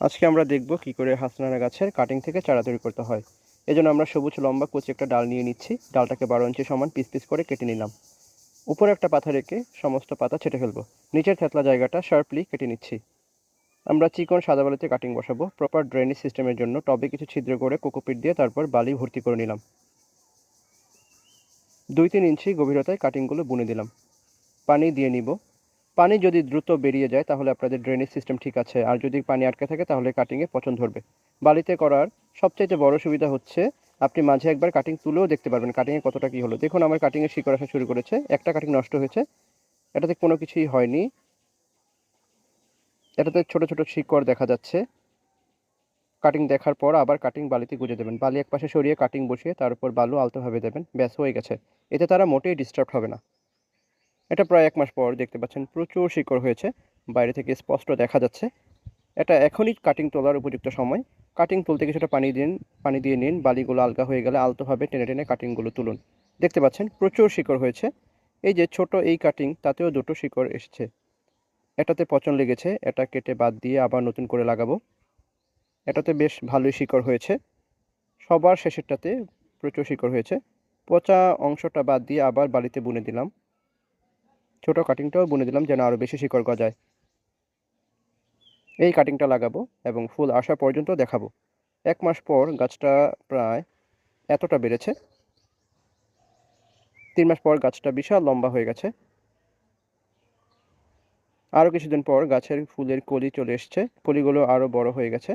আজকে আমরা দেখব কি করে হাসনানা গাছের কাটিং থেকে চারা তৈরি করতে হয়। এজন্য আমরা সবুজ লম্বা কুচি একটা ডাল নিয়ে নিচ্ছি। ডালটাকে 12 ইঞ্চি সমান পিস পিস করে কেটে নিলাম। উপরে একটা পাতা রেখে সমস্ত পাতা ছেঁটে ফেলবো। নিচের থেতলা জায়গাটা শার্পলি কেটে নিচ্ছি। আমরা চিকন সাদা বালিতে কাটিং বসাবো। প্রপার ড্রেনেজ সিস্টেমের জন্য টবে কিছু ছিদ্র করে কোকোপিট দিয়ে তারপর বালি ভর্তি করে নিলাম। 2-3 ইঞ্চি গভীরতায় কাটিংগুলো বুনে দিলাম। পানি দিয়ে নিব। পানি যদি দ্রুত বেরিয়ে যায় তাহলে আপনাদের ড্রেনেজ সিস্টেম ঠিক আছে, আর যদি পানি আটকে থাকে তাহলে কাটিংয়ে পচন ধরবে। বালিতে করার সবচাইতে বড় সুবিধা হচ্ছে আপনি মাঝে একবার কাটিং তুলেও দেখতে পারবেন কাটিংয়ে কতটা কী হলো। দেখুন আমার কাটিংয়ে শিকড় আসা শুরু করেছে। একটা কাটিং নষ্ট হয়েছে, এটাতে কোনো কিছুই হয়নি। এটাতে ছোট ছোট শিকড় দেখা যাচ্ছে। কাটিং দেখার পর আবার কাটিং বালিতে গুঁজে দেবেন। বালি এক পাশে সরিয়ে কাটিং বসিয়ে তার উপর বালু আলতোভাবে দেবেন। ব্যাস হয়ে গেছে। এতে তারা মোটেই ডিস্টার্ব হবে না। এটা প্রায় 1 মাস পর দেখতে পাচ্ছেন প্রচুর শিকড় হয়েছে। বাইরে থেকে স্পষ্ট দেখা যাচ্ছে। এটা এখনই কাটিং তোলার উপযুক্ত সময়। কাটিং তুলতে কিছুটা পানি দিয়ে নিন। বালিগুলো আলগা হয়ে গেলে আলতোভাবে টেনে টেনে কাটিংগুলো তুলুন। দেখতে পাচ্ছেন প্রচুর শিকড় হয়েছে। এই যে ছোট এই কাটিং, তাতেও 2টো শিকড় এসেছে। এটাতে পচন লেগেছে, এটা কেটে বাদ দিয়ে আবার নতুন করে লাগাবো। এটাতে বেশ ভালোই শিকড় হয়েছে। সবার শেষেরটাতে প্রচুর শিকড় হয়েছে। পচা অংশটা বাদ দিয়ে আবার বালিতে বুনে দিলাম। ছোট কাটিংটাও বুনে দিলাম যেন আরও বেশি শিকড় গজায়। এই কাটিংটা লাগাবো এবং ফুল আসা পর্যন্ত দেখাবো। 1 মাস পর গাছটা প্রায় এতটা বেড়েছে। 3 মাস পর গাছটা বিশাল লম্বা হয়ে গেছে। আরও কিছুদিন পর গাছের ফুলের কলি চলে এসছে। কলিগুলো আরও বড় হয়ে গেছে।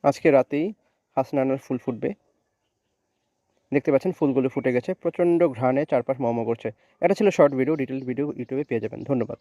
আজকে রাতেই হাসনানার ফুল ফুটবে। দেখতে পাচ্ছেন ফুলগুলো ফুটে গেছে। প্রচণ্ড ঘ্রাণে চারপাশ মম করছে। এটা ছিল শর্ট ভিডিও। ডিটেইলড ভিডিও ইউটিউবে পেয়ে যাবেন। ধন্যবাদ।